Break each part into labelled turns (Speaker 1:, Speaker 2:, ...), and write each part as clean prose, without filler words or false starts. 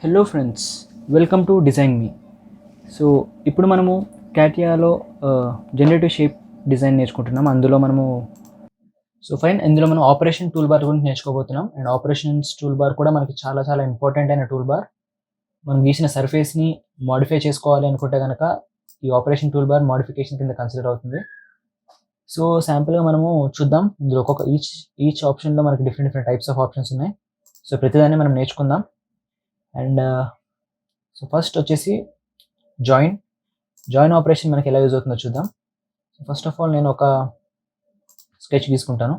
Speaker 1: Hello friends, welcome to design me. So ఇప్పుడు మనము క్యాటియాలో generative shape design నేర్చుకుంటున్నాం. అందులో మనం ఆపరేషన్ టూల్ బార్ గురించి నేర్చుకోబోతున్నాం. అండ్ ఆపరేషన్స్ టూల్ బార్ కూడా మనకి చాలా చాలా ఇంపార్టెంట్ అయిన టూల్ బార్. మనం గీసిన సర్ఫేస్ని మాడిఫై చేసుకోవాలి అనుకుంటే కనుక ఈ ఆపరేషన్ టూల్ బార్ మాడిఫికేషన్ కింద కన్సిడర్ అవుతుంది. సో శాంపుల్గా మనము చూద్దాం. ఇందులో ఒక్కొక్క ఈచ్ ఆప్షన్లో మనకి డిఫరెంట్ టైప్స్ ఆఫ్ ఆప్షన్స్ ఉన్నాయి. సో ప్రతిదాన్ని మనం నేర్చుకుందాం. అండ్ సో ఫస్ట్ వచ్చేసి జాయిన్ ఆపరేషన్ మనకి ఎలా యూజ్ అవుతుందో చూద్దాం. ఫస్ట్ ఆఫ్ ఆల్ నేను ఒక స్కెచ్ తీసుకుంటాను.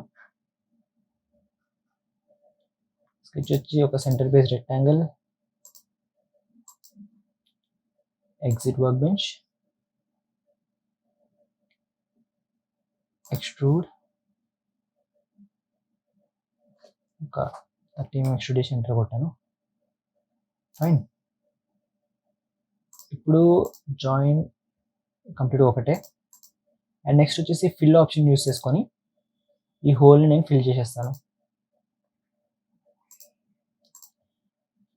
Speaker 1: స్కెచ్ వచ్చి ఒక centre base rectangle, exit work bench, extrude, ఒక 30 mm ఎక్స్ట్రూడేషన్ ఎంటర్ కొట్టాను. ఫైన్. ఇప్పుడు జాయిన్ కంప్లీట్ ఒకటే. అండ్ నెక్స్ట్ వచ్చేసి ఫిల్ ఆప్షన్ యూస్ చేసుకొని ఈ హోల్ని నేను ఫిల్ చేసేస్తాను.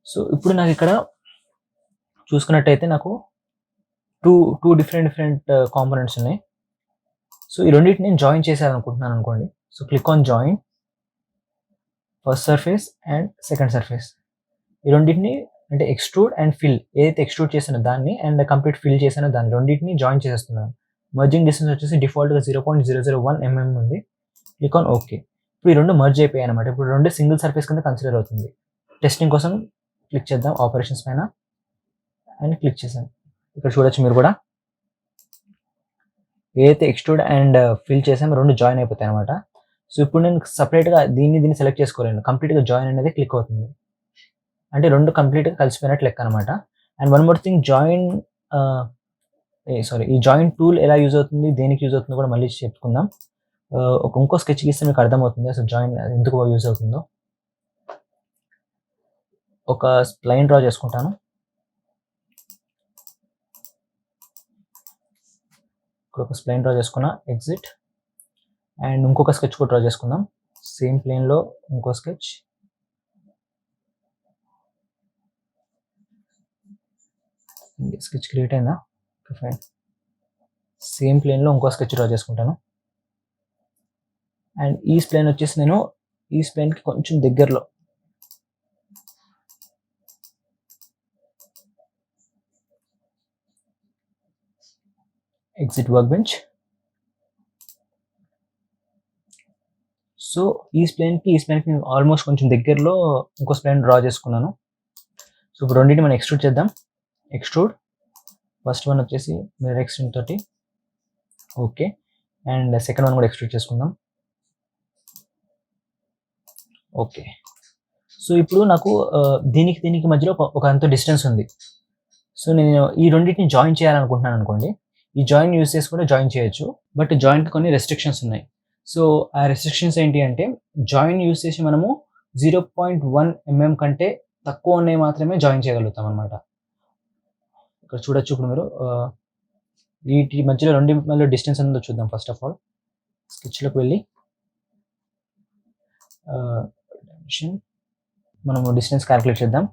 Speaker 1: సో ఇప్పుడు నాకు ఇక్కడ చూసుకున్నట్టయితే నాకు టూ డిఫరెంట్ కాంపోనెంట్స్ ఉన్నాయి. సో ఈ రెండింటిని నేను జాయిన్ చేసేయాలనుకుంటున్నాను అనుకోండి. So click on join, first surface and second surface. ఈ రెండింటిని అంటే ఎక్స్ట్రూడ్ అండ్ ఫిల్, ఏదైతే ఎక్స్ట్రూడ్ చేసానో దాన్ని అండ్ కంప్లీట్ ఫిల్ చేసానో దాన్ని రెండింటిని జాయిన్ చేసేస్తున్నాను. మర్జింగ్ డిస్టెన్స్ వచ్చేసి డిఫాల్ట్గా 0.001 mm ఉంది. Click on okay. ఇప్పుడు ఈ రెండు మర్జ్ అయిపోయాయి అనమాట. ఇప్పుడు రెండు సింగిల్ సర్ఫేస్ కింద కన్సిడర్ అవుతుంది. టెస్టింగ్ కోసం క్లిక్ చేద్దాం ఆపరేషన్స్ పైన అండ్ క్లిక్ చేసాను. ఇక్కడ చూడొచ్చు మీరు కూడా, ఏదైతే ఎక్స్ట్రూడ్ అండ్ ఫిల్ చేసామో రెండు జాయిన్ అయిపోతాయి అనమాట. సో ఇప్పుడు నేను సపరేట్గా దీన్ని సెలెక్ట్ చేసుకోలేను. కంప్లీట్గా జాయిన్ అనేది క్లిక్ అవుతుంది, అంటే రెండు కంప్లీట్గా కలిసిపోయినట్టు లెక్క అనమాట. అండ్ వన్ మోర్ థింగ్, ఈ జాయిన్ టూల్ ఎలా యూజ్ అవుతుంది, దేనికి యూజ్ అవుతుందో కూడా మళ్ళీ చెప్పుకుందాం. ఇంకో స్కెచ్ గీస్తే మీకు అర్థమవుతుంది అసలు జాయిన్ ఎందుకు యూజ్ అవుతుందో. ఒక లైన్ డ్రా చేసుకుంటాను. ఇక్కడ ఒక ప్లేన్ డ్రా చేసుకున్నా, ఎగ్జిట్. అండ్ ఇంకొక స్కెచ్ కూడా డ్రా చేసుకుందాం. సేమ్ ప్లేన్లో ఇంకో స్కెచ్, క్రియేట్ అయిందా? ఫైన్. సేమ్ ప్లేన్లో ఇంకో స్కెచ్ డ్రా చేసుకుంటాను. అండ్ ఈ ప్లేన్ వచ్చేసి నేను ఈ ప్లేన్కి కొంచెం దగ్గరలో ఎగ్జిట్ వర్క్ బెంచ్. సో ఈ ప్లేన్కి ఆల్మోస్ట్ కొంచెం దగ్గరలో ఇంకో ప్లేన్ డ్రా చేసుకున్నాను. సో ఇప్పుడు రెండింటిని మనం ఎక్స్ట్రూడ్ చేద్దాం. ఎక్స్ట్రూడ్, ఫస్ట్ వన్ వచ్చేసి మిర్రర్ ఎక్స్ట్రూడ్ తోటి ఓకే. అండ్ సెకండ్ వన్ కూడా ఎక్స్ట్రూడ్ చేసుకుందాం. ఓకే. సో ఇప్పుడు నాకు దీనికి మధ్యలో ఒక అంత డిస్టెన్స్ ఉంది. సో నేను ఈ రెండింటిని జాయిన్ చేయాలనుకుంటున్నాను అనుకోండి. ఈ జాయిన్ యూస్ చేసి కూడా జాయిన్ చేయొచ్చు, బట్ జాయిన్కి కొన్ని రెస్ట్రిక్షన్స్ ఉన్నాయి. సో ఆ రెస్ట్రిక్షన్స్ ఏంటి అంటే, జాయిన్ యూస్ చేసి మనము 0.1 mm కంటే తక్కువ ఉన్నాయి మాత్రమే జాయిన్ చేయగలుగుతాం అనమాట. ఇక్కడ చూడొచ్చు. ఇప్పుడు మీరు వీటి మధ్యలో రెండు మధ్యలో డిస్టెన్స్ ఉందో చూద్దాం. ఫస్ట్ ఆఫ్ ఆల్ స్కెచ్లోకి వెళ్ళి మనము డిస్టెన్స్ క్యాలిక్యులేట్ చేద్దాం.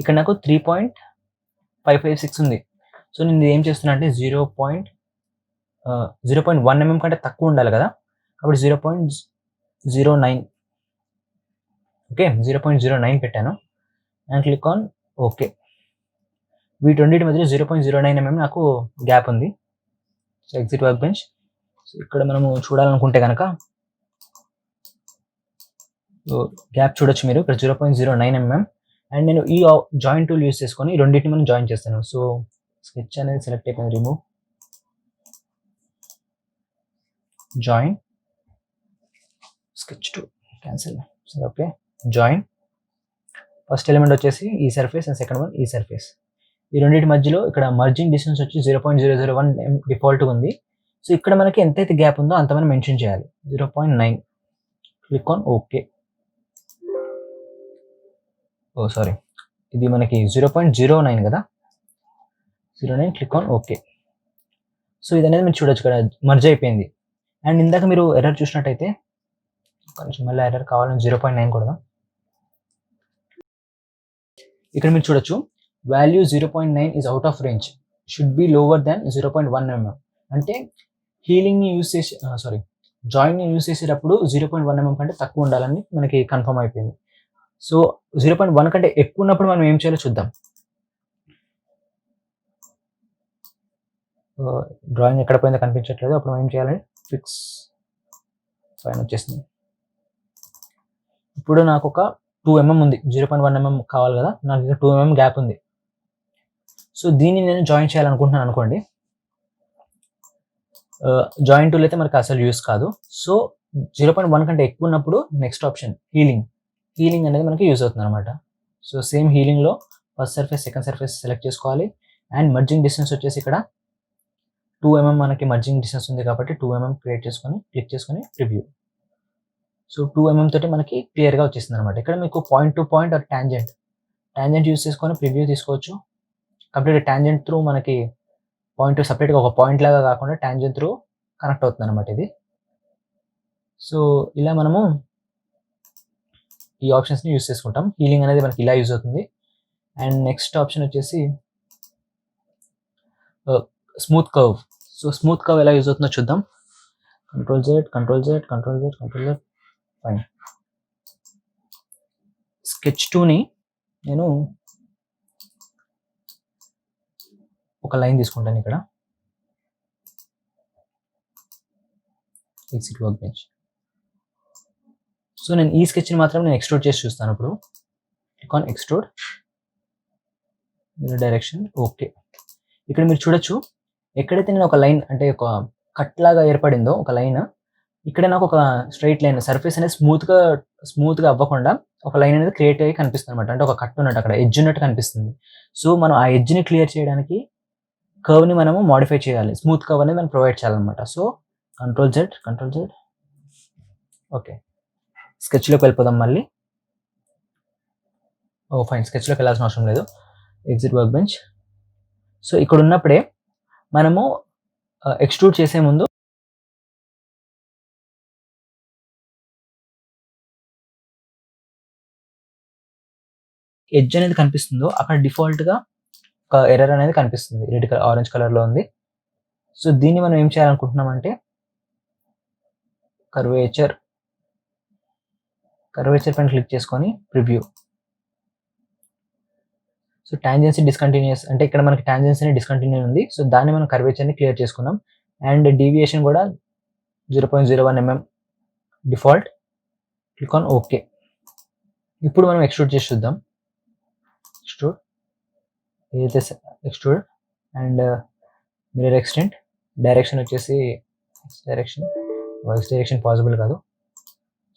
Speaker 1: ఇక్కడ నాకు 3.556 ఉంది. సో నేను ఏం చేస్తున్నా అంటే 0.1 mm కంటే తక్కువ ఉండాలి కదా, కాబట్టి 0.09 ఓకే, 0.09 పెట్టాను అండ్ క్లిక్ ఆన్ ఓకే. వీటి రెండింటి మధ్య 0.09 mm నాకు గ్యాప్ ఉంది. So exit work bench. So ఇక్కడ మనము చూడాలనుకుంటే కనుక గ్యాప్ చూడొచ్చు మీరు ఇక్కడ 0.09 mm. అండ్ నేను ఈ జాయిన్ టూల్ యూస్ చేసుకొని రెండింటిని మనం జాయిన్ చేస్తాను. సో స్కెచ్ అనేది సెలెక్ట్ అయిపోయింది, remove, join, sketch tool cancel. సరే ఓకే, జాయిన్. ఫస్ట్ ఎలిమెంట్ వచ్చేసి ఈ సర్ఫేస్ అండ్ సెకండ్ వన్ ఈ సర్ఫేస్. ఈ రెండింటి మధ్యలో ఇక్కడ మర్జింగ్ డిస్టెన్స్ వచ్చి 0.001 డిఫాల్ట్గా ఉంది. సో ఇక్కడ మనకి ఎంతైతే గ్యాప్ ఉందో అంత మనం మెన్షన్ చేయాలి, 0.9. Click on okay. సారీ, ఇది మనకి 0.09 కదా, 09. Click on okay. సో ఇది అనేది మీరు చూడొచ్చు ఇక్కడ మర్జ్ అయిపోయింది. అండ్ ఇందాక మీరు ఎర్రర్ చూసినట్టయితే, కొంచెం మళ్ళీ ఎర్రర్ కావాలని 0.9 కొడదాం. ఇక్కడ మీరు చూడొచ్చు value 0.9 is out of range, should be lower than 0.1 mm. అంటే హీలింగ్ని యూస్ చేసి జాయింట్ని యూస్ చేసేటప్పుడు 0.1 mm కంటే తక్కువ ఉండాలని మనకి కన్ఫర్మ్ అయిపోయింది. సో 0.1 కంటే ఎక్కువ ఉన్నప్పుడు మనం ఏం చేయాలో చూద్దాం. డ్రాయింగ్ ఎక్కడ పోయిందో కనిపించట్లేదు, అప్పుడు మనం ఏం చేయాలి, ఫిక్స్ పైన వచ్చేసింది. ఇప్పుడు నాకు ఒక 2 mm ఉంది, 0.1 mm కావాలి కదా, నాకు ఇక్కడ 2 mm గ్యాప్ ఉంది. సో దీన్ని నేను జాయిన్ చేయాలనుకుంటున్నాను అనుకోండి. జాయిన్ టూల్ అయితే మనకి అసలు యూస్ కాదు. సో 0.1 కంటే ఎక్కువ ఉన్నప్పుడు నెక్స్ట్ ఆప్షన్ హీలింగ్ అనేది మనకి యూజ్ అవుతుంది అనమాట. సో సేమ్ హీలింగ్లో first surface second surface select చేసుకోవాలి. అండ్ మర్జింగ్ డిస్టెన్స్ వచ్చేసి ఇక్కడ 2 mm మనకి మర్జింగ్ డిస్టెన్స్ ఉంది కాబట్టి 2 mm క్రియేట్ చేసుకొని క్లిక్ చేసుకొని ప్రివ్యూ. సో 2 mm తోటి మనకి క్లియర్గా వచ్చేసింది అనమాట. ఇక్కడ మీకు point to point or tangent use చేసుకొని ప్రివ్యూ తీసుకోవచ్చు. కంప్లీట్ ట్యాంజెంట్ త్రూ మనకి పాయింట్ సపరేట్గా ఒక పాయింట్ లాగా కాకుండా ట్యాంజెంట్ త్రూ కనెక్ట్ అవుతుంది అనమాట ఇది. సో ఇలా మనము ఈ ఆప్షన్స్ని యూస్ చేసుకుంటాం. హీలింగ్ అనేది మనకి ఇలా యూజ్ అవుతుంది. అండ్ నెక్స్ట్ ఆప్షన్ వచ్చేసి smooth curve. So smooth curve ఎలా యూజ్ అవుతుందో చూద్దాం. Control Z fine. స్కెచ్ 2ని నేను ఒక లైన్ తీసుకుంటాను ఇక్కడ, ఎగ్జిట్ వర్క్ బెంచ్. సో నేను ఈ స్కెచ్ని మాత్రం నేను ఎక్స్ట్రూడ్ చేసి చూస్తాను. ఇప్పుడు click on extrude, direction okay. ఇక్కడ మీరు చూడొచ్చు, ఎక్కడైతే నేను ఒక లైన్ అంటే ఒక కట్ లాగా ఏర్పడిందో ఒక లైన్, ఇక్కడ నాకు ఒక స్ట్రైట్ లైన్ సర్ఫేస్ అనేది స్మూత్గా అవ్వకుండా ఒక లైన్ అనేది క్రియేట్ అయ్యి కనిపిస్తుంది అనమాట. అంటే ఒక కట్ ఉన్నట్టు, అక్కడ ఎడ్జ్ ఉన్నట్టు కనిపిస్తుంది. సో మనం ఆ ఎడ్జ్ని క్లియర్ చేయడానికి కర్వ్ని మనము మాడిఫై చేయాలి, స్మూత్ కర్వ్ అనేది మనం ప్రొవైడ్ చేయాలన్నమాట. So control Z okay. స్కెచ్లోకి వెళ్ళిపోదాం మళ్ళీ. ఫైన్, స్కెచ్లోకి వెళ్ళాల్సిన అవసరం లేదు, ఎగ్జిట్ వర్క్ బెంచ్. సో ఇక్కడ ఉన్నప్పుడే మనము ఎక్స్ట్రూడ్ చేసే ముందు ఎడ్జ్ అనేది కనిపిస్తుందో అక్కడ డిఫాల్ట్గా ఒక ఎర్రర్ అనేది కనిపిస్తుంది, రెడ్ కలర్ ఆరెంజ్ కలర్లో ఉంది. సో దీన్ని మనం ఏం చేయాలనుకుంటున్నామంటే కర్వేచర్ పైన క్లిక్ చేసుకొని ప్రివ్యూ. సో టాంజెన్సీ డిస్కంటిన్యూస్, అంటే ఇక్కడ మనకి టాంజెన్సీ డిస్కంటిన్యూ ఉంది. సో దాన్ని మనం కర్వేచర్ని క్లియర్ చేసుకున్నాం. అండ్ డీవియేషన్ కూడా 0.01 mm default. Click on okay. ఇప్పుడు మనం ఎక్స్ట్రూడ్ చేసి చూద్దాం. Extrude and mirror extent, direction వచ్చేసి X డైరెక్షన్ పాసిబుల్ కాదు.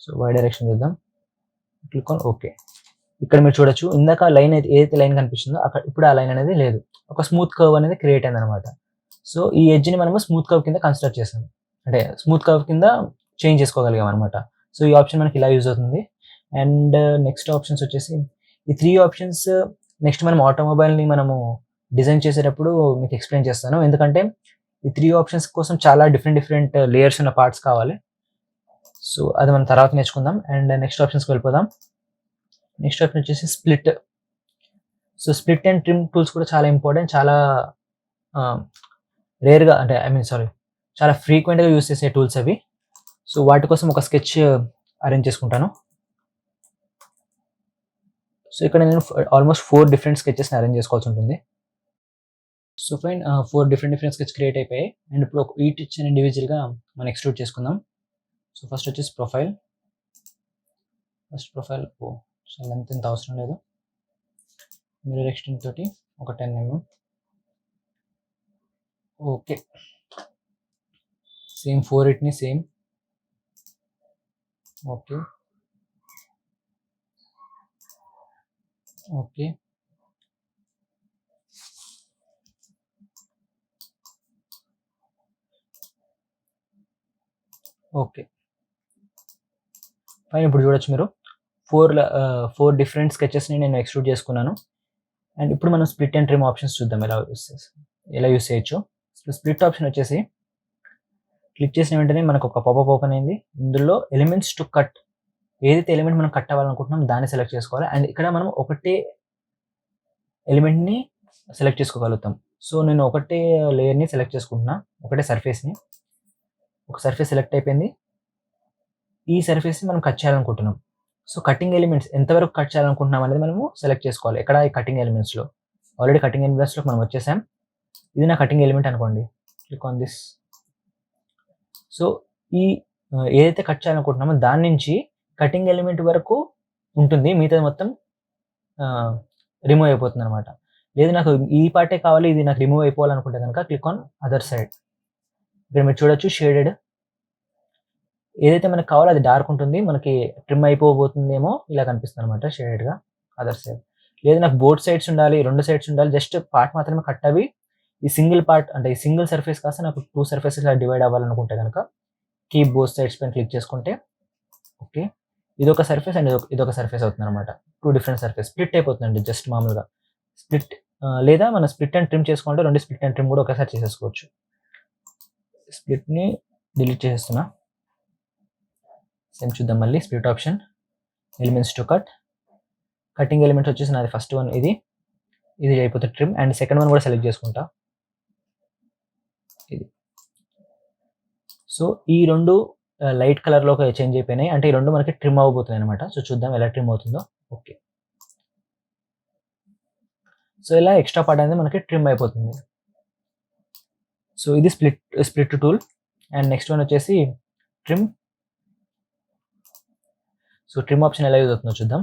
Speaker 1: సో Y డైరెక్షన్ చూద్దాం. Click on okay. ఇక్కడ మీరు చూడొచ్చు, ఇందాక లైన్ ఏదైతే లైన్ కనిపిస్తుందో అక్కడ ఇప్పుడు ఆ లైన్ అనేది లేదు, ఒక స్మూత్ కర్వ్ అనేది క్రియేట్ అయింది అనమాట. సో ఈ ఎడ్జ్ని మనము స్మూత్ కర్వ్ కింద కన్సిడర్ చేసాం, అంటే స్మూత్ కర్వ్ కింద చేంజ్ చేసుకోగలిగాం అనమాట. సో ఈ ఆప్షన్ మనకి ఇలా యూజ్ అవుతుంది. అండ్ నెక్స్ట్ ఆప్షన్స్ వచ్చేసి ఈ 3 ఆప్షన్స్ నెక్స్ట్ మనం ఆటోమొబైల్ని మనము డిజైన్ చేసేటప్పుడు మీకు ఎక్స్ప్లెయిన్ చేస్తాను, ఎందుకంటే ఈ 3 ఆప్షన్స్ కోసం చాలా డిఫరెంట్ లేయర్స్ ఉన్న పార్ట్స్ కావాలి. సో అది మనం తర్వాత నేర్చుకుందాం. అండ్ నెక్స్ట్ ఆప్షన్స్కి వెళ్ళిపోదాం. నెక్స్ట్ ఆప్షన్ వచ్చేసి split. So split and trim tools కూడా చాలా ఇంపార్టెంట్, చాలా రేర్గా అంటే చాలా ఫ్రీక్వెంట్గా యూస్ చేసే టూల్స్ అవి. సో వాటి కోసం ఒక స్కెచ్ అరేంజ్ చేసుకుంటాను. సో ఇక్కడ నేను ఆల్మోస్ట్ 4 డిఫరెంట్ స్కెచెస్ని అరేంజ్ చేసుకోవాల్సి ఉంటుంది. So fine, 4 different sketch create అయిపోయాయి. అండ్ ఇప్పుడు ఈచ్ ఇండివిజువల్గా మనం ఎక్స్ట్రూడ్ చేసుకుందాం. సో ఫస్ట్ వచ్చేసి ప్రొఫైల్. చాలా ఎంత అవసరం లేదు. మిర్రర్ ఎక్స్టెంట్ తోటి ఒక 10 mm. Okay, same 4 same. Okay fine. ఇప్పుడు చూడొచ్చు మీరు 4 డిఫరెంట్ స్కెచెస్ని నేను ఎక్స్ట్రూడ్ చేసుకున్నాను. అండ్ ఇప్పుడు మనం స్ప్లిట్ అండ్ ట్రిమ్ ఆప్షన్స్ చూద్దాం ఎలా యూస్ చేయొచ్చు. స్ప్లిట్ ఆప్షన్ వచ్చేసి క్లిక్ చేసిన వెంటనే మనకు ఒక పాపప్ ఓపెన్ అయింది. ఇందులో ఎలిమెంట్స్ టు కట్, ఏదైతే ఎలిమెంట్ మనం కట్ అవ్వాలనుకుంటున్నాం దాన్ని సెలెక్ట్ చేసుకోవాలి. అండ్ ఇక్కడ మనం ఒకటే ఎలిమెంట్‌ని సెలెక్ట్ చేసుకోగలుగుతాం. సో, నేను ఒకటే లేయర్‌ని సెలెక్ట్ చేసుకుంటున్నా. ఒకటే సర్ఫేస్‌ని. ఒక సర్ఫేస్ సెలెక్ట్ అయిపోయింది. ఈ సర్ఫేస్‌ని మనం కట్ చేయాలనుకుంటున్నాం. సో, కటింగ్ ఎలిమెంట్స్ ఎంతవరకు కట్ చేయాలనుకుంటున్నాం అనేది మనము సెలెక్ట్ చేసుకోవాలి. ఎక్కడ ఈ కటింగ్ ఎలిమెంట్స్‌లో. ఆల్రెడీ కటింగ్ ఎలిమెంట్స్‌లోకి మనం వచ్చేసాం. ఇది నా కటింగ్ ఎలిమెంట్ అనుకోండి. Click on this. సో, ఈ ఏదైతే కట్ చేయాలనుకుంటున్నామో దాని నుంచి కటింగ్ ఎలిమెంట్ వరకు ఉంటుంది. మిగతాది మొత్తం రిమూవ్ అయిపోతుందనమాట. లేదు నాకు ఈ పార్టే కావాలి, ఇది నాకు రిమూవ్ అయిపోవాలనుకుంటే గనక క్లిక్ ఆన్ అదర్ సైడ్. ఇక్కడ మీరు చూడొచ్చు షేడెడ్. ఏదైతే మనకు కావాలో అది డార్క్ ఉంటుంది. మనకి ట్రిమ్ అయిపోబోతుందేమో ఇలా కనిపిస్తుందనమాట షేడెడ్‌గా అదర్ సైడ్. లేదు నాకు బోత్ సైడ్స్ ఉండాలి, 2 సైడ్స్ ఉండాలి. జస్ట్ పార్ట్ మాత్రమే కట్ అవ్వి ఈ సింగిల్ పార్ట్ అంటే ఈ సింగిల్ సర్ఫేస్ కాస్త నాకు 2 సర్ఫేసెస్‌లా డివైడ్ అవ్వాలనుకుంటే గనక కీప్ బోత్ సైడ్స్ పైన క్లిక్ చేసుకుంటే ఓకే. ఇదొక సర్ఫేస్ అండ్ ఇదొక సర్ఫేస్ అవుతుందనమాట. 2 డిఫరెంట్ సర్ఫేస్. స్ప్లిట్ అయిపోతుందండి జస్ట్ మామూలుగా. స్ప్లిట్ లేదా మనం స్ప్లిట్ అండ్ ట్రిమ్ చేసుకుంటే 2 స్ప్లిట్ అండ్ ట్రిమ్ కూడా ఒకేసారి చేసేసుకోవచ్చు. స్ప్లిట్‌ని డిలీట్ చేసేస్తున్నా. సేమ్ చూద్దాం మళ్ళీ split option. Elements to cut. Cutting elements వచ్చేసి నాది ఫస్ట్ వన్ ఇది. ఇది అయిపోతే ట్రిమ్ అండ్ సెకండ్ వన్ కూడా సెలెక్ట్ చేసుకుంటా. ఇది. సో, ఈ 2 లైట్ కలర్‌లోకి చేంజ్ అయిపోయినాయి. అంటే ఈ 2 మనకి ట్రిమ్ అవ్వబోతున్నాయన్నమాట. సో, చూద్దాం ఎలా ట్రిమ్ అవుతుందో. ఓకే. సో, ఇలా ఎక్స్ట్రా పార్ట్ అనేది మనకి ట్రిమ్ అయిపోతుంది. సో, ఇది split tool and next one వచ్చేసి ట్రిమ్. సో, ట్రిమ్ ఆప్షన్ ఎలా యూజ్ అవుతుందో చూద్దాం.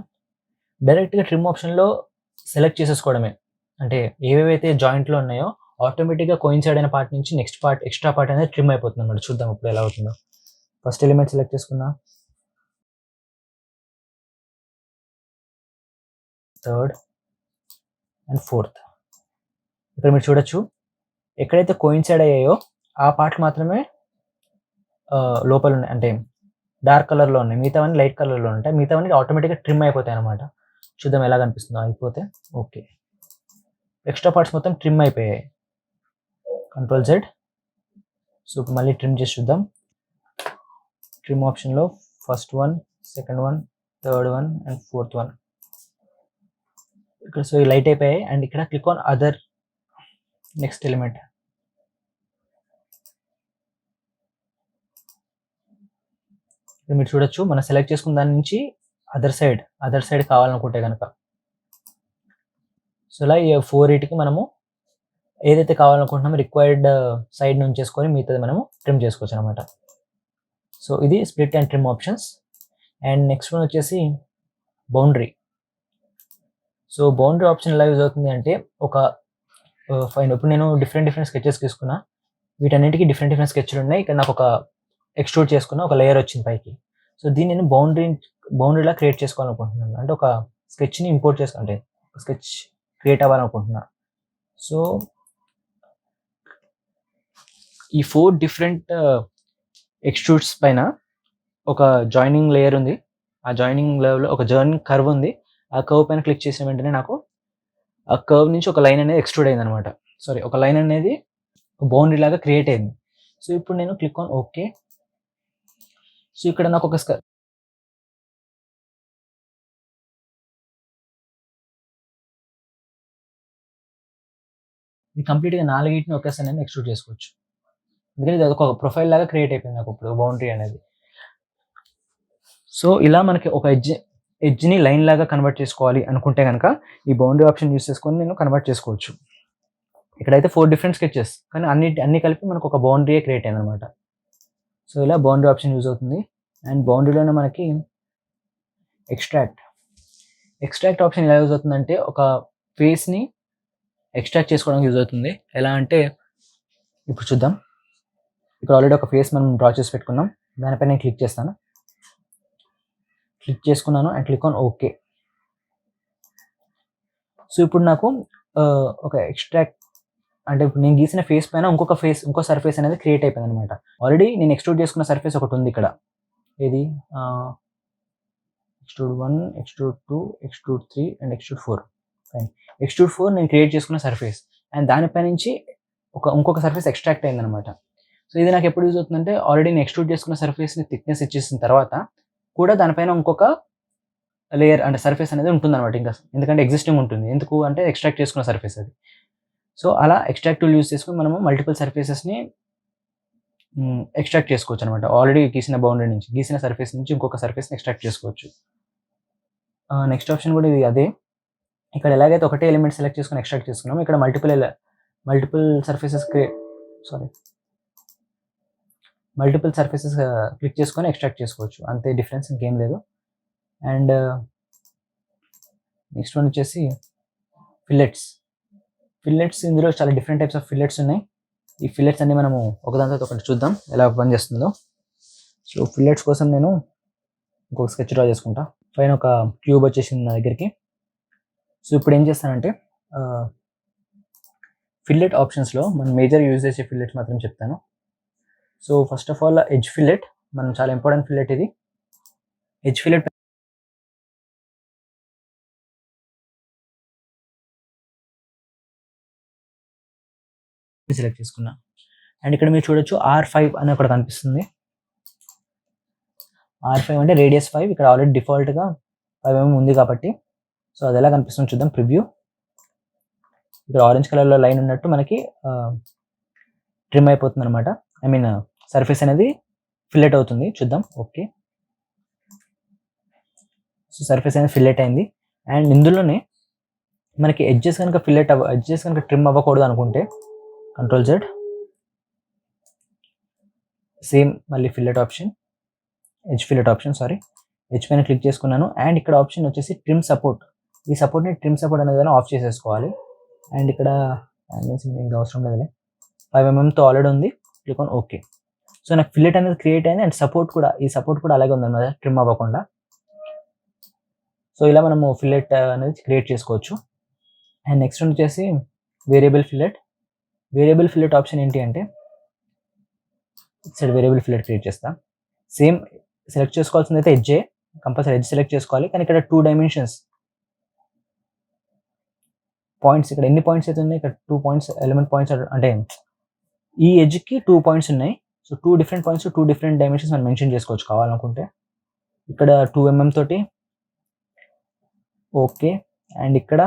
Speaker 1: డైరెక్ట్‌గా ట్రిమ్ ఆప్షన్‌లో సెలెక్ట్ చేసేసుకోవడమే. అంటే ఏవేవైతే జాయింట్‌లో ఉన్నాయో ఆటోమేటిక్‌గా కోయిన్సైడ్ అయిన పార్ట్ నుంచి నెక్స్ట్ పార్ట్ ఎక్స్ట్రా పార్ట్ అనేది ట్రిమ్ అయిపోతుందన్నమాట. చూద్దాం ఇప్పుడు ఎలా అవుతుందో. ఫస్ట్ ఎలిమెంట్ సెలెక్ట్ చేసుకున్నా. Third and fourth. ఇక్కడ మీరు చూడొచ్చు. ఎక్కడైతే కోయిన్సైడ్ అయ్యాయో ఆ పార్ట్ మాత్రమే లోపల ఉన్నాయి. అంటే డార్క్ కలర్‌లో ఉన్నాయి. మిగతావన్నీ లైట్ కలర్‌లో ఉంటాయి. మిగతావన్నీ ఆటోమేటిక్‌గా ట్రిమ్ అయిపోతాయన్నమాట. చూద్దాం ఎలా కనిపిస్తుందో అయిపోతే. ఓకే. ఎక్స్ట్రా పార్ట్స్ మొత్తం ట్రిమ్ అయిపోయాయి. Control Z. సో, ఇప్పుడు మళ్ళీ ట్రిమ్ చేసి చూద్దాం. ట్రిమ్ ఆప్షన్‌లో first one, second one, third one and fourth one. ఇక్కడ సో, లైట్ అయిపోయాయి అండ్ ఇక్కడ click on other next element. ఇక్కడ మీరు చూడొచ్చు మనం సెలెక్ట్ చేసుకున్న దాని నుంచి అదర్ సైడ్ కావాలనుకుంటే గనక. సో, ఇలా ఈ 4 మనము ఏదైతే కావాలనుకుంటున్నామో రిక్వైర్డ్ సైడ్ నుంచి చేసుకొని మిగతాది మనము ట్రిమ్ చేసుకోవచ్చు అనమాట. సో, ఇది split and trim options. And next one వచ్చేసి బౌండరీ. సో, బౌండరీ ఆప్షన్ ఎలా యూజ్ అవుతుంది అంటే ఒక ఫైన్ ఇప్పుడు నేను డిఫరెంట్ స్కెచెస్ తీసుకున్నా. వీటన్నిటికి డిఫరెంట్ స్కెచ్‌లు ఉన్నాయి. ఇక్కడ నాకు ఒక ఎక్స్ట్రూడ్ చేసుకున్న ఒక లేయర్ వచ్చింది పైకి. సో, దీన్ని నేను బౌండరీలా క్రియేట్ చేసుకోవాలనుకుంటున్నాను. అంటే ఒక స్కెచ్‌ని ఇంపోర్ట్ అంటే స్కెచ్ క్రియేట్ అవ్వాలనుకుంటున్నా. సో, ఈ 4 డిఫరెంట్ ఎక్స్ట్రూడ్స్ పైన ఒక జాయినింగ్ లేయర్ ఉంది. ఆ జాయినింగ్ లేయర్‌లో ఒక కర్వ్ ఉంది. ఆ కర్వ్ పైన క్లిక్ చేసిన వెంటనే నాకు ఆ కర్వ్ నుంచి ఒక లైన్ అనేది ఎక్స్ట్రూడ్ అయిందనమాట. సారీ, ఒక లైన్ అనేది బౌండరీ లాగా క్రియేట్ అయింది. సో, ఇప్పుడు నేను క్లిక్ ఆన్ ఓకే. సో, ఇక్కడ నాకు ఒక ఇది కంప్లీట్‌గా 4 ఒకేసారి నేను ఎక్స్ట్రూడ్ చేసుకోవచ్చు. ఎందుకంటే ఇది ఒక ప్రొఫైల్ లాగా క్రియేట్ అయిపోయింది నాకు ఇప్పుడు బౌండరీ అనేది. సో, ఇలా మనకి ఒక ఎడ్జ్‌ని లైన్ లాగా కన్వర్ట్ చేసుకోవాలి అనుకుంటే గనక ఈ బౌండరీ ఆప్షన్ యూజ్ చేసుకొని నేను కన్వర్ట్ చేసుకోవచ్చు. ఇక్కడైతే 4 డిఫరెంట్ స్కెచెస్ కానీ అన్ని కలిపి మనకు ఒక బౌండరీయే క్రియేట్ అయిందనమాట. సో, ఇలా బౌండరీ ఆప్షన్ యూజ్ అవుతుంది. అండ్ బౌండరీలోనే మనకి ఎక్స్ట్రాక్ట్ ఆప్షన్ ఎలా యూజ్ అవుతుందంటే ఒక ఫేస్‌ని ఎక్స్ట్రాక్ట్ చేసుకోవడానికి యూజ్ అవుతుంది. ఎలా అంటే ఇప్పుడు చూద్దాం. ఇక్కడ ఆల్రెడీ ఒక ఫేస్ మనం డ్రా చేసి పెట్టుకున్నాం. దానిపైన నేను క్లిక్ చేస్తాను. క్లిక్ చేసుకున్నాను and click on okay. So, ఇప్పుడు నాకు ఒక అంటే ఇప్పుడు నేను గీసిన ఫేస్ పైన ఇంకో సర్ఫేస్ అనేది క్రియేట్ అయిపోయిందనమాట. ఆల్రెడీ నేను ఎక్స్ట్రూడ్ చేసుకున్న సర్ఫేస్ ఒకటి ఉంది ఇక్కడ. ఏది extrude 1, extrude 2, extrude 3 and extrude 4. Fine. Extrude 4 నేను క్రియేట్ చేసుకున్న సర్ఫేస్ అండ్ దానిపై నుంచి ఇంకొక సర్ఫేస్ ఎక్స్ట్రాక్ట్ అయిందనమాట. సో, ఇది నాకు ఎప్పుడు యూజ్ అవుతుందంటే ఆల్రెడీ నేను ఎక్స్ట్రూడ్ చేసుకున్న సర్ఫేస్‌ని థిక్‌నెస్ ఇచ్చేసిన తర్వాత కూడా దానిపైన ఇంకొక లేయర్ అంటే సర్ఫేస్ అనేది ఉంటుందన్నమాట ఇంకా. ఎందుకంటే ఎగ్జిస్టింగ్ ఉంటుంది. ఎందుకు అంటే ఎక్స్ట్రాక్ట్ చేసుకున్న సర్ఫేస్ అది. సో, అలా ఎక్స్ట్రాక్ట్ టూల్ యూజ్ చేసుకొని మనము మల్టిపుల్ సర్ఫేసెస్‌ని ఎక్స్ట్రాక్ట్ చేసుకోవచ్చనమాట. ఆల్రెడీ గీసిన బౌండరీ నుంచి, గీసిన సర్ఫేస్ నుంచి ఇంకొక సర్ఫేస్‌ని ఎక్స్ట్రాక్ట్ చేసుకోవచ్చు. నెక్స్ట్ ఆప్షన్ కూడా ఇది అదే. ఇక్కడ ఎలాగైతే ఒకటే ఎలిమెంట్ సెలెక్ట్ చేసుకొని ఎక్స్ట్రాక్ట్ చేసుకున్నామో, ఇక్కడ multiple surfaces sorry multiple surfaces click చేసుకొని ఎక్స్ట్రాక్ట్ చేసుకోవచ్చు. అంతే డిఫరెన్స్, ఇంకేం లేదు. అండ్ నెక్స్ట్ వన్ వచ్చేసి ఫిల్లెట్స్. ఇందులో చాలా డిఫరెంట్ టైప్స్ ఆఫ్ ఫిల్లెట్స్ ఉన్నాయి. ఈ ఫిల్లెట్స్ అన్ని మనము ఒకదాని తర్వాత ఒకటి చూద్దాం ఎలా పనిచేస్తుందో. సో, ఫిల్లెట్స్ కోసం నేను ఇంకొక స్కెచ్ డ్రా చేసుకుంటా. పైన ఒక క్యూబ్ వచ్చేసింది నా దగ్గరికి. సో, ఇప్పుడు ఏం చేస్తానంటే ఫిల్లెట్ ఆప్షన్స్లో మనం మేజర్ యూజ్ చేసే ఫిల్లెట్స్ మాత్రం చెప్తాను. So, first of all edge fillet. మనం చాలా ఇంపార్టెంట్ ఫిల్లెట్ ఇది. ఎడ్జ్ ఫిల్లెట్ సెలెక్ట్ చేసుకున్నా. అండ్ ఇక్కడ మీరు చూడొచ్చు R5 అని ఒకటి కనిపిస్తుంది. R5 అంటే రేడియస్ 5. ఇక్కడ ఆల్రెడీ డిఫాల్ట్‌గా 5 mm ఉంది కాబట్టి. సో, అది ఎలా కనిపిస్తుందో చూద్దాం. ప్రివ్యూ. ఇక్కడ ఆరెంజ్ కలర్‌లో లైన్ ఉన్నట్టు మనకి ట్రిమ్ అయిపోతుందన్నమాట. ఐ మీన్ సర్ఫేస్ అనేది ఫిల్లెట్ అవుతుంది. చూద్దాం. ఓకే. సో, సర్ఫేస్ అనేది ఫిల్లెట్ అయింది. అండ్ ఇందులోనే మనకి ఎడ్జెస్ కనుక ట్రిమ్ అవ్వకూడదు అనుకుంటే Ctrl Z, సేమ్ మళ్ళీ fillet option, edge fillet option edge పైన క్లిక్ చేసుకున్నాను. అండ్ ఇక్కడ ఆప్షన్ వచ్చేసి ట్రిమ్ సపోర్ట్. ఈ సపోర్ట్ని ట్రిమ్ సపోర్ట్ అనేది ఆఫ్ చేసేసుకోవాలి. అండ్ ఇక్కడ ఇంకా అవసరం లేదులే, 5 mmతో ఆల్రెడీ ఉంది. Click on okay. సో, నాకు ఫిల్లెట్ అనేది క్రియేట్ అయింది. అండ్ ఈ సపోర్ట్ కూడా అలాగే ఉందన్నమాట, ట్రిమ్ అవ్వకుండా. సో, ఇలా మనము ఫిల్లెట్ అనేది క్రియేట్ చేసుకోవచ్చు. అండ్ నెక్స్ట్ వచ్చేసి వేరియబుల్ ఫిల్లెట్ ఆప్షన్ ఏంటి అంటే, ఇక్కడ వేరియబుల్ ఫిల్లెట్ క్రియేట్ చేస్తా. సేమ్ సెలెక్ట్ చేసుకోవాల్సింది అయితే ఎడ్జే, కంపల్సరీ ఎడ్జ్ సెలెక్ట్ చేసుకోవాలి. కానీ ఇక్కడ 2 డైమెన్షన్స్ పాయింట్స్, ఇక్కడ ఎన్ని పాయింట్స్ అయితే ఉన్నాయి, ఇక్కడ 2 పాయింట్స్ ఎలిమెంట్ పాయింట్స్, అంటే ఈ ఎడ్జ్కి 2 పాయింట్స్ ఉన్నాయి. So, 2 different points, 2 different dimensions మనం మెన్షన్ చేసుకోవచ్చు కావాలనుకుంటే. ఇక్కడ 2 mm తోటి ఓకే. అండ్ ఇక్కడ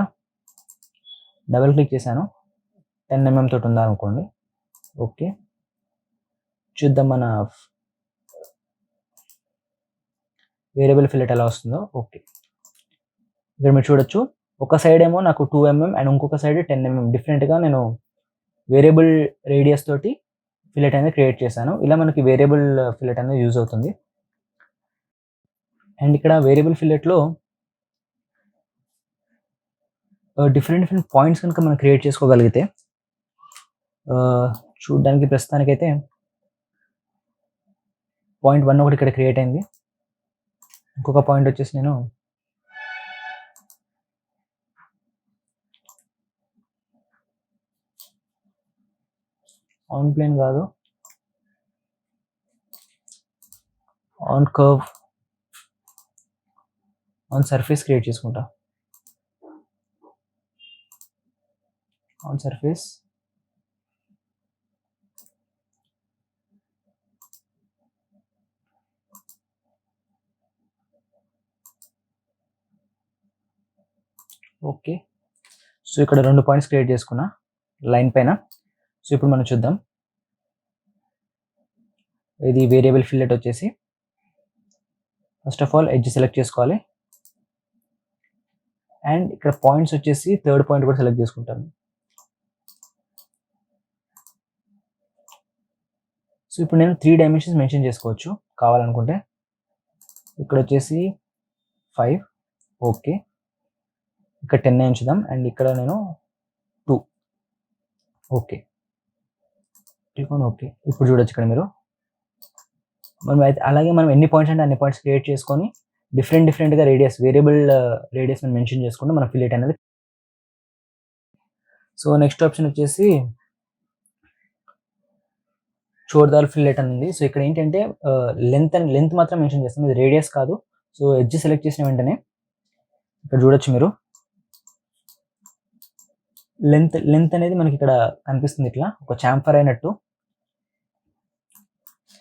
Speaker 1: డబుల్ క్లిక్ చేశాను, 10 mm తోటి ఉందా అనుకోండి. ఓకే. చూద్దాం మన వేరియబుల్ ఫిల్లెట్ ఎలా వస్తుందో. ఓకే. ఇక్కడ మీరు చూడొచ్చు, ఒక సైడ్ ఏమో నాకు 2 mm అండ్ ఇంకొక సైడ్ 10 mm డిఫరెంట్గా నేను వేరియబుల్ రేడియస్ తోటి ఫిల్లెట్ అనేది క్రియేట్ చేశాను. ఇలా మనకి వేరియబుల్ ఫిల్లెట్ అనేది యూజ్ అవుతుంది. అండ్ ఇక్కడ వేరియబుల్ ఫిల్లెట్లో డిఫరెంట్ పాయింట్స్ కనుక మనం క్రియేట్ చేసుకోగలిగితే, చూడడానికి ప్రస్తుతానికైతే పాయింట్ 1 ఒకటి ఇక్కడ క్రియేట్ అయింది. ఇంకొక పాయింట్ వచ్చేసి నేను ఆన్ ప్లేన్ కాదు, on curve, on surface create చేసుకుంటా. On surface, okay. సో, ఇక్కడ 2 పాయింట్స్ క్రియేట్ చేసుకున్నా లైన్ పైన. సో, ఇప్పుడు మనం చూద్దాం. ఇది వేరియబుల్ ఫిల్లెట్ వచ్చేసి first of all edge select చేసుకోవాలి. అండ్ ఇక్కడ పాయింట్స్ వచ్చేసి 3rd పాయింట్ కూడా సెలెక్ట్ చేసుకుంటాను. సో, ఇప్పుడు నేను 3 డైమెన్షన్స్ మెన్షన్ చేసుకోవచ్చు కావాలనుకుంటే. ఇక్కడ వచ్చేసి 5, ఓకే. ఇక్కడ 10 ఉంచుదాం. అండ్ ఇక్కడ నేను 2, ఓకే. Click on okay. ఇప్పుడు చూడొచ్చు ఇక్కడ మీరు. అలాగే మనం ఎన్ని పాయింట్స్ అంటే అన్ని పాయింట్స్ క్రియేట్ చేసుకొని డిఫరెంట్గా వేరియబుల్ రేడియస్ మెన్షన్ చేసుకుంటే మన ఫిల్లెట్ అనేది. సో, నెక్స్ట్ ఆప్షన్ వచ్చేసి చోర్దార్ ఫిల్లెట్ అనేది. సో, ఇక్కడ ఏంటంటే లెంత్ మాత్రం మెన్షన్ చేస్తాం, ఇది రేడియస్ కాదు. సో, ఎడ్జ్ సెలెక్ట్ చేసిన వెంటనే ఇక్కడ చూడొచ్చు మీరు, లెంత్ అనేది మనకి ఇక్కడ కనిపిస్తుంది, ఇట్లా ఒక చాంఫర్ అయినట్టు,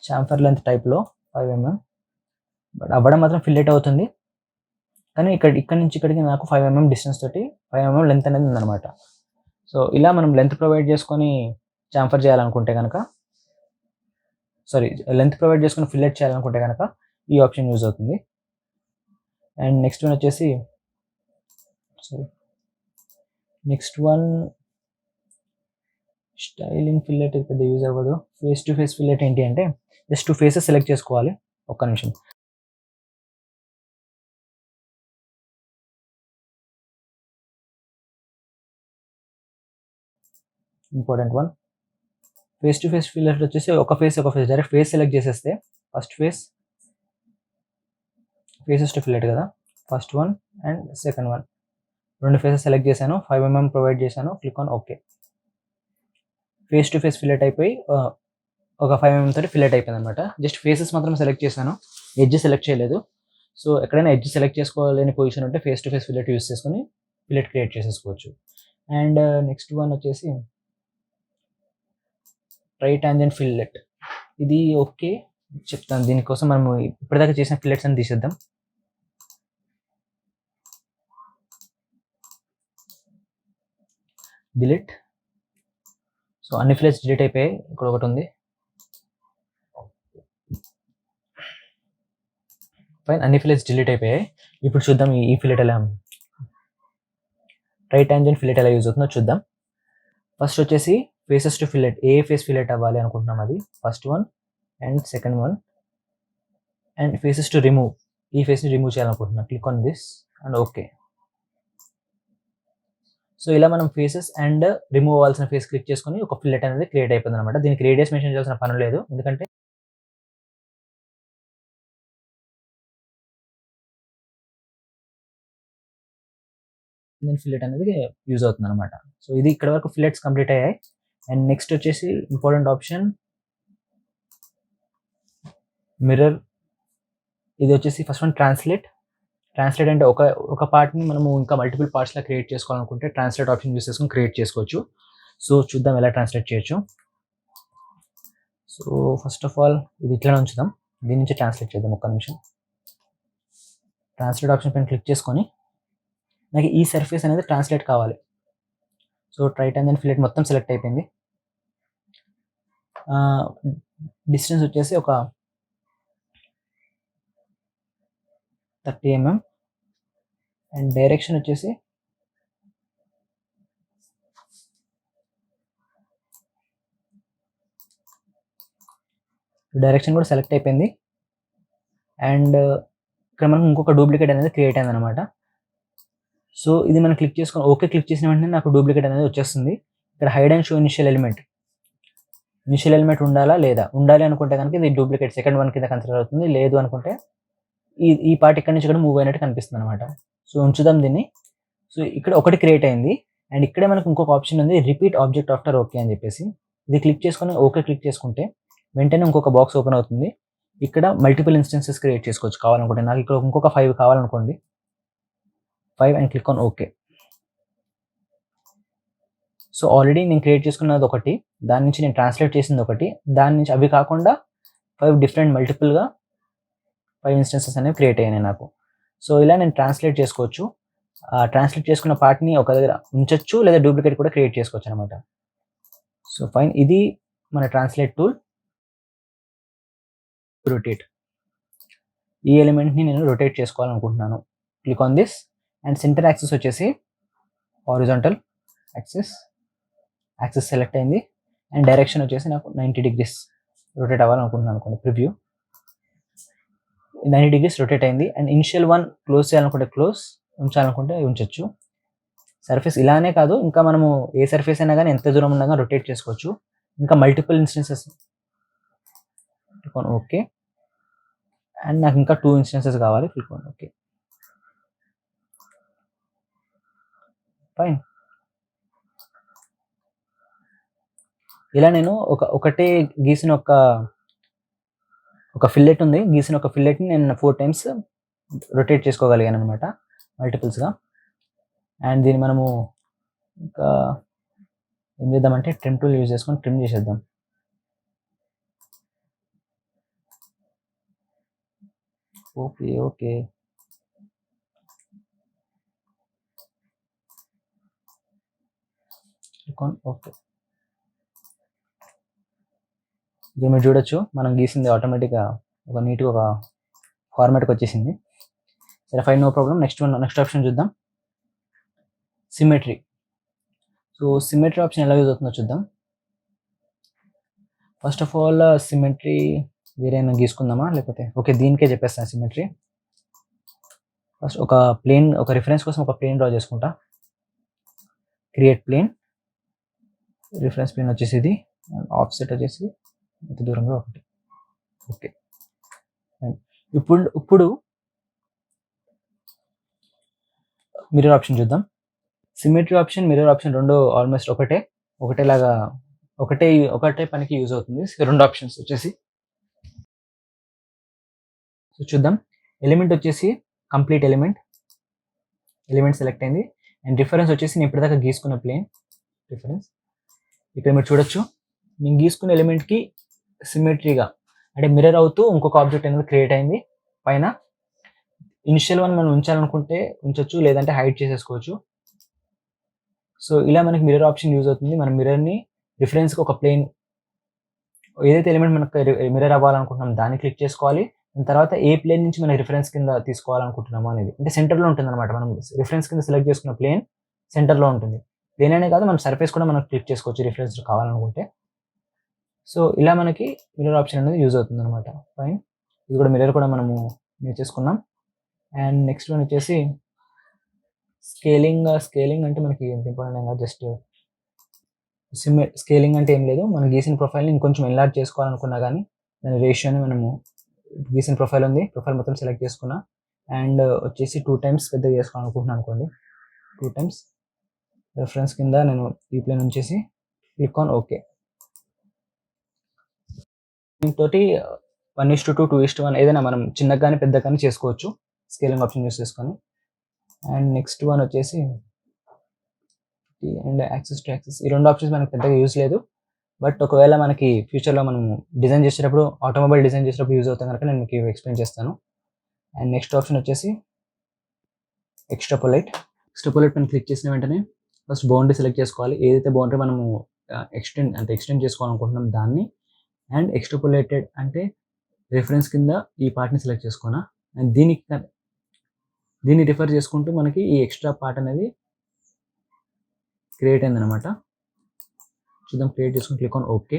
Speaker 1: చాంఫర్ లెంత్ టైప్లో 5 mm. బట్ అవ్వడం మాత్రం ఫిల్లెట్ అవుతుంది. కానీ ఇక్కడ నుంచి ఇక్కడికి నాకు 5 mm డిస్టెన్స్ తోటి 5 mm లెంత్ అనేది ఉందన్నమాట. సో ఇలా మనం లెంత్ ప్రొవైడ్ చేసుకొని చాంఫర్ చేయాలనుకుంటే కనుక లెంత్ ప్రొవైడ్ చేసుకొని ఫిల్లెట్ చేయాలనుకుంటే కనుక ఈ ఆప్షన్ యూజ్ అవుతుంది. And next one styling fillet పెద్ద యూజ్ అవ్వదు. ఫేస్ టు ఫేస్ ఫిల్లెట్ ఏంటి అంటే జస్ట్ 2 ఫేసెస్ సెలెక్ట్ చేసుకోవాలి. ఒక్క నిమిషం. Important one, face to face fillet వచ్చేసి ఒక ఫేస్ డైరెక్ట్ ఫేస్ సెలెక్ట్ చేసేస్తే ఫస్ట్ ఫేసెస్ టు ఫిల్లెట్ కదా, first one and second one, 2 faces select చేశాను, 5 mm ప్రొవైడ్ చేశాను, click on okay. Face to face fillet అయిపోయి ఒక 5 mm తోటి fillet అయిపోయింది అనమాట. జస్ట్ ఫేసెస్ మాత్రం సెలెక్ట్ చేశాను, ఎడ్జ్ సెలెక్ట్ చేయలేదు. సో ఎక్కడైనా ఎడ్జ్ సెలెక్ట్ చేసుకోలేని పొజిషన్ ఉంటే face to face fillet use చేసుకొని ఫిల్లెట్ క్రియేట్ చేసేసుకోవచ్చు. అండ్ నెక్స్ట్ వన్ వచ్చేసి రైట్ టాంజెంట్ ఫిల్లెట్. ఇది ఓకే చెప్తాను. దీనికోసం మనము ఇప్పటిదాకా చేసిన ఫిల్లెట్స్ అని తీసేద్దాం. డిలీట్. సో అన్ని ఫిల్లెట్స్ డిలీట్ అయిపోయాయి. ఇక్కడ ఒకటి ఉంది, ఫైన్, అన్ని ఫిల్లెట్స్ డిలీట్ అయిపోయాయి. ఇప్పుడు చూద్దాం ఈ ఫిల్లెట్ ఎలా, రైట్ టాంజెంట్ ఫిల్లెట్ ఎలా యూజ్ అవుతుందో చూద్దాం. ఫస్ట్ వచ్చేసి faces to fillet, A face fillet అవ్వాలి అనుకుంటున్నాం అది first one and second one. And faces to remove, ఈ ఫేస్ని రిమూవ్ చేయాలనుకుంటున్నాం, click on this and okay. So ఇలా మనం ఫేసెస్ అండ్ రిమూవ్ అవ్వాల్సిన ఫేస్ క్లిక్ చేసుకొని ఒక ఫిల్లెట్ అనేది క్రియేట్ అయిపోయింది అనమాట. దీనికి రేడియస్ మెన్షన్ చేయాల్సిన పని లేదు, ఎందుకంటే ఫిల్లెట్ అనేది యూజ్ అవుతుంది అనమాట. సో ఇది ఇక్కడ వరకు ఫిల్లెట్స్ కంప్లీట్ అయ్యాయి. అండ్ నెక్స్ట్ వచ్చేసి ఇంపార్టెంట్ ఆప్షన్ మిర్రర్. ఇది వచ్చేసి ఫస్ట్ వన్ ట్రాన్స్లేట్ అంటే ఒక పార్ట్ని మనము ఇంకా మల్టిపుల్ పార్ట్స్లా క్రియేట్ చేసుకోవాలనుకుంటే ట్రాన్స్లేట్ ఆప్షన్ యూస్ చేసుకొని క్రియేట్ చేసుకోవచ్చు. సో చూద్దాం ఎలా ట్రాన్స్లేట్ చేయొచ్చు. సో ఫస్ట్ ఆఫ్ ఆల్ ఇది ఇట్లా ఉంచుదాం, దీని నుంచి ట్రాన్స్లేట్ చేద్దాం. ఒక్క నిమిషం. ట్రాన్స్లేట్ ఆప్షన్ పైన క్లిక్ చేసుకొని నాకు ఈ సర్ఫేస్ అనేది ట్రాన్స్లేట్ కావాలి. So right and then fillet మొత్తం సెలెక్ట్ అయిపోయింది. డిస్టెన్స్ వచ్చేసి ఒక 30 mm అండ్ డైరెక్షన్ వచ్చేసి డైరెక్షన్ కూడా సెలెక్ట్ అయిపోయింది. అండ్ ఇక్కడ మనకు ఇంకొక డూప్లికేట్ అనేది క్రియేట్ అయింది అనమాట. సో ఇది మనం క్లిక్ చేసుకొని ఓకే క్లిక్ చేసిన వెంటనే నాకు డూప్లికేట్ అనేది వచ్చేస్తుంది. ఇక్కడ hide and show initial element ఉండాలా లేదా, ఉండాలి అనుకుంటే కనుక ఇది డూప్లికేట్ సెకండ్ వన్ కింద కన్సిడర్ అవుతుంది, లేదు అనుకుంటే ఈ పార్ట్ ఇక్కడ నుంచి కూడా మూవ్ అయినట్టు కనిపిస్తుంది అనమాట. సో ఉంచుదాం దీన్ని. సో ఇక్కడ ఒకటి క్రియేట్ అయింది అండ్ ఇక్కడే మనకు ఇంకొక ఆప్షన్ ఉంది, రిపీట్ ఆబ్జెక్ట్ ఆఫ్టర్ ఓకే అని చెప్పేసి. ఇది క్లిక్ చేసుకొని ఓకే క్లిక్ చేసుకుంటే వెంటనే ఇంకొక బాక్స్ ఓపెన్ అవుతుంది. ఇక్కడ మల్టిపుల్ ఇన్స్టెన్సెస్ క్రియేట్ చేసుకోవచ్చు కావాలనుకుంటే. నాకు ఇక్కడ ఇంకొక 5 కావాలనుకోండి, 5 and click on okay. So already నేను క్రియేట్ చేసుకున్నది ఒకటి, దాని నుంచి నేను ట్రాన్స్లేట్ చేసింది ఒకటి, దాని నుంచి అవి కాకుండా 5 డిఫరెంట్ మల్టిపుల్గా 5 ఇన్స్టెన్సెస్ అనేవి క్రియేట్ అయ్యాయి నాకు. సో ఇలా నేను ట్రాన్స్లేట్ చేసుకోవచ్చు. ట్రాన్స్లేట్ చేసుకున్న పార్ట్ని ఒక దగ్గర ఉంచొచ్చు, లేదా డూప్లికేట్ కూడా క్రియేట్ చేసుకోవచ్చు అనమాట. సో ఫైన్, ఇది మన ట్రాన్స్లేట్ టూల్. రొటేట్, ఈ ఎలిమెంట్ని నేను రొటేట్ చేసుకోవాలనుకుంటున్నాను, click on this. And centre axis వచ్చేసి హారిజాంటల్ యాక్సిస్ సెలెక్ట్ అయింది. అండ్ డైరెక్షన్ వచ్చేసి నాకు 90 degrees రొటేట్ అవ్వాలనుకుంటున్నాను అనుకోండి. ప్రివ్యూ 90 degrees రొటేట్ అయింది. అండ్ ఇనిషియల్ వన్ క్లోజ్ చేయాలనుకుంటే క్లోజ్, ఉంచాలనుకుంటే ఉంచవచ్చు. సర్ఫేస్ ఇలానే కాదు, ఇంకా మనము ఏ సర్ఫేస్ అయినా కానీ ఎంత దూరం ఉన్నా కానీ రొటేట్ చేసుకోవచ్చు. ఇంకా మల్టిపుల్ ఇన్స్టెన్సెస్ ఓకే. అండ్ నాకు ఇంకా 2 ఇన్స్టెన్సెస్ కావాలి, క్లిక్ ఆన్ ఓకే. ఫైన్, ఇలా నేను ఒకటే గీసిన ఒక ఫిల్లెట్ ఉంది, గీసిన ఒక ఫిల్లెట్ని నేను 4 times రొటేట్ చేసుకోగలిగాను అనమాట, మల్టిపుల్స్గా. అండ్ దీన్ని మనము ఇంకా ఏం చేద్దామంటే ట్రిమ్ టూల్ యూజ్ చేసుకొని ట్రిమ్ చేసేద్దాం. Okay click on okay. ఇది మీరు చూడొచ్చు, మనం గీసింది ఆటోమేటిక్గా ఒక నీట్గా ఒక ఫార్మాట్కి వచ్చేసింది. సరే fine, no problem. Next option చూద్దాం, సిమెట్రీ. సో సిమెట్రీ ఆప్షన్ ఎలా యూజ్ అవుతుందో చూద్దాం. ఫస్ట్ ఆఫ్ ఆల్ సిమెట్రీ వేరేమైనా గీసుకుందామా, లేకపోతే ఓకే దీనికే చెప్పేస్తాను సిమెట్రీ. ఫస్ట్ ఒక రిఫరెన్స్ కోసం ఒక ప్లేన్ డ్రా చేసుకుంటా. క్రియేట్ ప్లేన్, రిఫరెన్స్ ప్లేన్ వచ్చేసి ఇది, ఆఫ్సెట్ వచ్చేసి ఇంత దూరంగా ఒకటి. ఓకే, ఇప్పుడు మిర్రర్ ఆప్షన్ చూద్దాం. సిమెట్రీ ఆప్షన్, మిర్రర్ ఆప్షన్ రెండు ఆల్మోస్ట్ ఒకటే పనికి యూజ్ అవుతుంది. రెండు ఆప్షన్స్ వచ్చేసి సో చూద్దాం. ఎలిమెంట్ వచ్చేసి కంప్లీట్ ఎలిమెంట్ సెలెక్ట్ అయింది. అండ్ రిఫరెన్స్ వచ్చేసి నేను ఇప్పటిదాకా గీసుకున్న ప్లేన్ రిఫరెన్స్. ఇక్కడ మీరు చూడొచ్చు, నేను గీసుకున్న ఎలిమెంట్కి సిమెట్రీగా అంటే మిర్రర్ అవుతూ ఇంకొక ఆబ్జెక్ట్ అనేది క్రియేట్ అయింది పైన. ఇనిషియల్ వన్ మనం ఉంచాలనుకుంటే ఉంచొచ్చు, లేదంటే హైడ్ చేసేసుకోవచ్చు. సో ఇలా మనకి మిర్రర్ ఆప్షన్ యూజ్ అవుతుంది. మనం మిర్రర్ని రిఫరెన్స్కి ఒక ప్లేన్, ఏదైతే ఎలిమెంట్ మనకు మిర్రర్ అవ్వాలనుకుంటున్నాం దాన్ని క్లిక్ చేసుకోవాలి. దాని తర్వాత ఏ ప్లేన్ నుంచి మనం రిఫరెన్స్ కింద తీసుకోవాలనుకుంటున్నామో అనేది, అంటే సెంటర్లో ఉంటుంది అనమాట. మనం రిఫరెన్స్ కింద సెలెక్ట్ చేసుకున్న ప్లేన్ సెంటర్లో ఉంటుంది. ప్లేన్ అనే కాదు, మనం సర్ఫేస్ కూడా మనం క్లిక్ చేసుకోవచ్చు రిఫరెన్స్ కావాలనుకుంటే. సో ఇలా మనకి మిర్రర్ ఆప్షన్ అనేది యూజ్ అవుతుంది అనమాట. ఫైన్, ఇది కూడా మిర్రర్ కూడా మనము నేర్చేసుకున్నాం. అండ్ నెక్స్ట్ వన్ వచ్చేసి స్కేలింగ్ అంటే మనకి ఎంత ఇంపార్టెంట్ కాదు, జస్ట్ స్కేలింగ్ అంటే ఏం లేదు, మనం గీసిన ప్రొఫైల్ని ఇంకొంచెం ఎన్లార్జ్ చేసుకోవాలనుకున్నా కానీ దాని రేషియోని మనము గీసిన ప్రొఫైల్ ఉంది, ప్రొఫైల్ మొత్తం సెలెక్ట్ చేసుకున్నా. అండ్ వచ్చేసి 2 times పెద్దగా చేసుకోవాలనుకుంటున్నాను అనుకోండి. 2 times రెఫరెన్స్ కింద నేను ఈ ప్లేన్ ఉంచేసి క్లిక్ ఆన్ ఓకే. దీంతోటి 1:2, 2:1 ఏదైనా మనం చిన్నగా కానీ పెద్దగా కానీ చేసుకోవచ్చు స్కేలింగ్ ఆప్షన్ యూస్ చేసుకొని. అండ్ నెక్స్ట్ వన్ వచ్చేసి అండ్ యాక్సెస్ టు యాక్సెస్. ఈ రెండు ఆప్షన్స్ మనకు పెద్దగా యూజ్ లేదు, బట్ ఒకవేళ మనకి ఫ్యూచర్లో మనం డిజైన్ చేసేటప్పుడు, ఆటోమొబైల్ డిజైన్ చేసేటప్పుడు యూజ్ అవుతాం కనుక నేను మీకు ఎక్స్ప్లెయిన్ చేస్తాను. అండ్ నెక్స్ట్ ఆప్షన్ వచ్చేసి ఎక్స్ట్రాపోలేట్ పైన క్లిక్ చేసిన వెంటనే ఫస్ట్ బౌండరీ సెలెక్ట్ చేసుకోవాలి. ఏదైతే బౌండరీ మనము ఎక్స్టెండ్ చేసుకోవాలనుకుంటున్నాం దాన్ని. అండ్ ఎక్స్ట్రాపోలేటెడ్ అంటే రిఫరెన్స్ కింద ఈ పార్ట్ని సెలెక్ట్ చేసుకున్నా. అండ్ దీన్ని రిఫర్ చేసుకుంటూ మనకి ఈ ఎక్స్ట్రా పార్ట్ అనేది క్రియేట్ అయిందనమాట. చూద్దాం, క్రియేట్ చేసుకుని క్లిక్ ఆన్ ఓకే.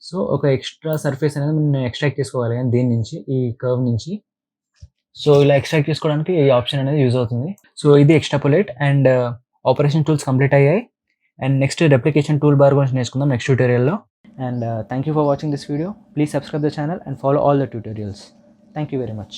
Speaker 1: సో ఒక ఎక్స్ట్రా సర్ఫేస్ అనేది నేను ఎక్స్ట్రాక్ట్ చేసుకోవాలి కానీ దీని నుంచి, ఈ కర్వ్ నుంచి. సో ఇలా ఎక్స్ట్రాక్ట్ చేసుకోవడానికి ఈ ఆప్షన్ అనేది యూజ్ అవుతుంది. సో ఇది extrapolate. And operation tools complete అయ్యాయి. And next replication tool bar గురించి నేర్చుకుందాం నెక్స్ట్ ట్యూటోరియల్లో. And thank you for watching this video. Please subscribe the channel and follow all the tutorials. Thank you very much.